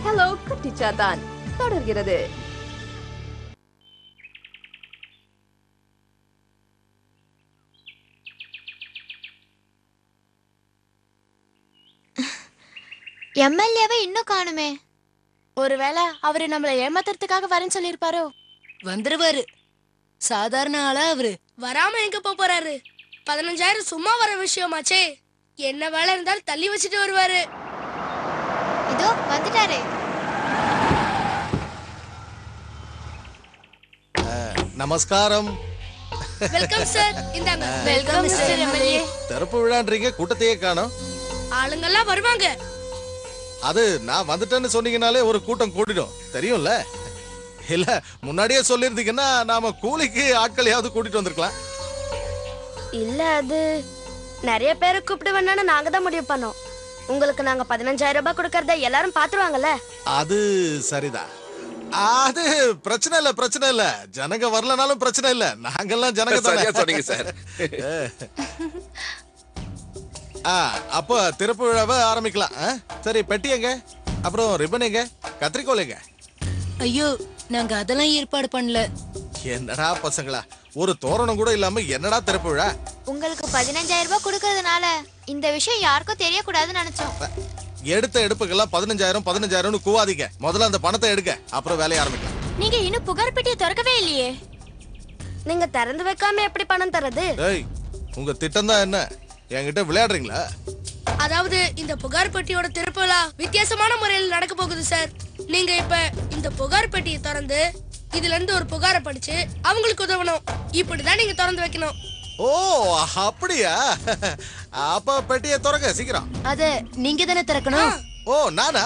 Hello குட்டிச்சாத்தான் தொடர்கிறது. எம்எல்ஏவை இன்னும் காணுமே. ஒருவேளை அவரு நம்மளை ஏமாத்துறதுக்காக வரேன்னு சொல்லிருப்பாரோ? வந்துருவாரு. சாதாரண ஆளா அவரு வராம எங்க போறாரு? 15,000 சும்மா வர விஷயமாச்சே. என்ன வேலை இருந்தாலும் தள்ளி வச்சுட்டு வருவாரு. இதோ வந்துட்டாரு. நமஸ்காரம். Welcome sir. இந்தாங்க. Welcome mister MLA. திறப்பு விழான்றீங்க, கூட்டத்தையே காணோம். ஆளுங்கெல்லாம் வருவாங்க. அது நான் வந்துட்டேன்னு சொன்னீங்கனாலே ஒரு கூட்டம் கூட்டிடும், தெரியும்ல. இல்ல முன்னாடியே சொல்லிருந்தீங்கன்னா நாம கூலிக்கு ஆட்களையாவது கூட்டிட்டு வந்திருக்கலாம். இல்ல அது நிறைய பேரை கூப்பிட்டு வேணான்னு நாங்க தான் முடிவு பண்ணோம். உங்களுக்கு நாங்க 15,000 ரூபாய் கொடுக்கறத எல்லாரும் பாத்துருவாங்கல்ல. அது சரிதான். அது பிரச்சனை இல்ல, பிரச்சனை இல்ல. ஜனங்க வரலனாலும் பிரச்சனை இல்ல. நாங்கெல்லாம் ஜனங்க சரியா சொன்னீங்க சார். அப்ப திறப்பு விழாவை ஆரம்பிக்கலாம். சரி, பெட்டி எங்க? அப்புறம் ரிப்பன் எங்க? கத்திரிக்கோல் எங்க? ஐயோ, நாங்க அதெல்லாம் ஏற்பாடு பண்ணல. என்னடா பசங்களா, ஒரு தோரணம் கூட இல்லாம என்னடா திறப்பு விழா? உங்களுக்கு 15,000 ரூபாய் கொடுக்கறதுனால இந்த விஷயம் யாருக்கும் தெரியக்கூடாதுன்னு நினைச்சோம். எடுத்த எடுப்புக்கெல்லாம் 15,000 கூவாதீங்க. முதல்ல அந்த பணத்தை எடுக்க, அப்புறம் வேலையை ஆரம்பிக்கலாம். நீங்க இன்னும் புகார் பெட்டியை திறக்கவே இல்லையே. நீங்க திறந்து வைக்காம எப்படி பணம் தரது? ஏய், உங்க திட்டம் தான் என்ன? என்கிட்ட விளையாடுறீங்களா? அதாவது இந்த புகார் பெட்டியோட திறப்பு விழா வித்தியாசமான முறையில் நடக்க போகுது சார். நீங்க இப்ப இந்த புகார் பெட்டியை திறந்து இதுல இருந்து ஒரு புகாரை படிச்சு அவங்களுக்கு உதவணும். இப்படிதான் நீங்க திறந்து வைக்கணும். ஓ, அப்படியா? அப்ப பெட்டியை திறக்க சீக்கிரம். அத நீங்க தானே திறக்கணும். ஓ, நானா?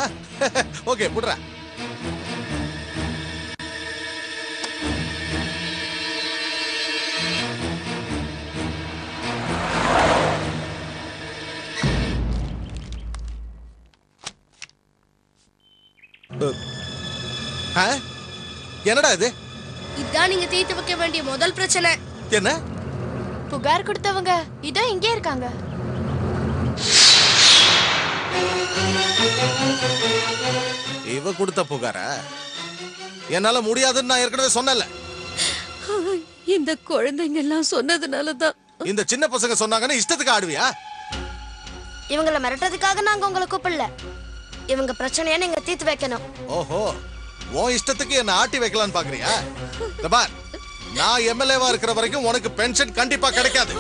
ஓகே, புடுறா. என்னடா இது? இதான் நீங்க தீர்த்து வைக்க வேண்டிய முதல் பிரச்சனை. என்ன? புகார் கொடுத்தவங்க இதோ இங்கே இருக்காங்க. இவ கொடுத்த புகாரா? என்னால முடியாதுன்னு நான் ஏற்கனவே சொன்னல. இந்த குழந்தைங்க எல்லாம் சொன்னதுனாலதான். இந்த சின்ன பசங்க சொன்னாங்கன்னு இஷ்டத்துக்கு ஆடுவியா? இவங்களை மிரட்டதுக்காக நாங்க உங்களை கூப்பிடல. இவங்க பிரச்சனையை நீங்க தீர்த்து வைக்கணும். ஓஹோ, உன் இஷ்டத்துக்கு என்ன ஆட்டி வைக்கலான்னு பாக்குறியா? பார், நான் எம்எல்ஏவா இருக்கிற வரைக்கும் உனக்கு பென்ஷன் கண்டிப்பா கிடைக்காது.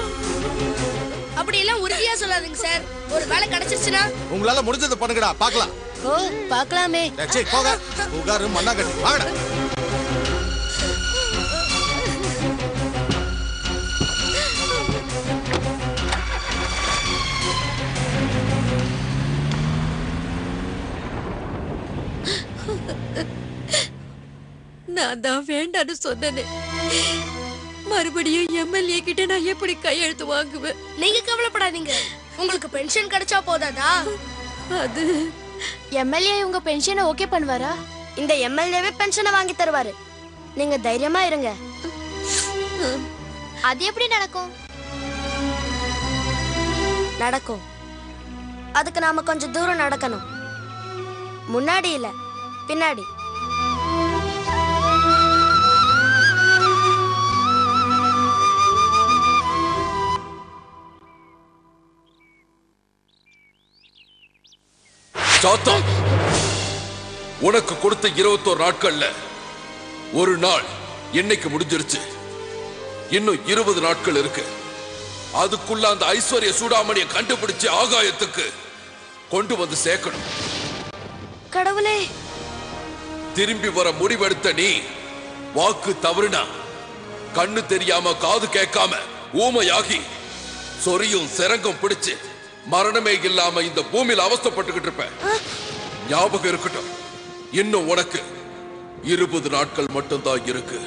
அப்படி எல்லாம் உறுதியா சொல்லாதீங்க சார். ஒரு வேலை கிடைச்சிருச்சுனா உங்களால முடிஞ்சதை பண்ணுங்கடா, பார்க்கலாம். ஓ, பார்க்கலாமே. சரி, போங்க. புகாரு மண்ணா கட்டி வாங்கடா. நான் தான் வேண்டான்னு சொன்னேனே. மறுபடியும் எம்எல்ஏ கிட்ட நான் எப்படி கையெழுத்து வாங்குவேன்? நீங்க கவலைப்படாதீங்க. உங்களுக்கு பென்ஷன் கிடைச்சா போதாதா? அது எம்எல்ஏ உங்க பென்ஷனை ஓகே பண்ணுவாரா? இந்த எம்எல்ஏவே பென்ஷனை வாங்கி தருவாரு. நீங்க தைரியமா இருங்க. அது எப்படி நடக்கும்? நடக்கும். அதுக்கு நாம கொஞ்சம் தூரம் நடக்கணும். முன்னாடி இல்ல, பின்னாடி. சாத்தா, உனக்கு கொடுத்த 21 நாட்கள்ல ஒரு நாள் என்னைக்கு முடிஞ்சிருச்சு. இன்னும் 20 நாட்கள் இருக்கு. அதுக்குள்ள அந்த ஐஸ்வர்ய சூடாமணியை கண்டுபிடிச்சு ஆகாயத்துக்கு கொண்டு வந்து சேர்க்கணும். கடவுளே, திரும்பி வர முடிவெடுத்த நீ வாக்கு தவறுனா கண்ணு தெரியாம காது கேட்காம ஊமையாகி சொரியும் சிரங்கம் பிடிச்சு மரணமே இல்லாம இந்த பூமியில அவஸ்தைப்பட்டுக்கிட்டு இருப்ப. ஞாபகம் இருக்கட்டும், இன்னும் உனக்கு 20 நாட்கள் மட்டும்தான் இருக்கு.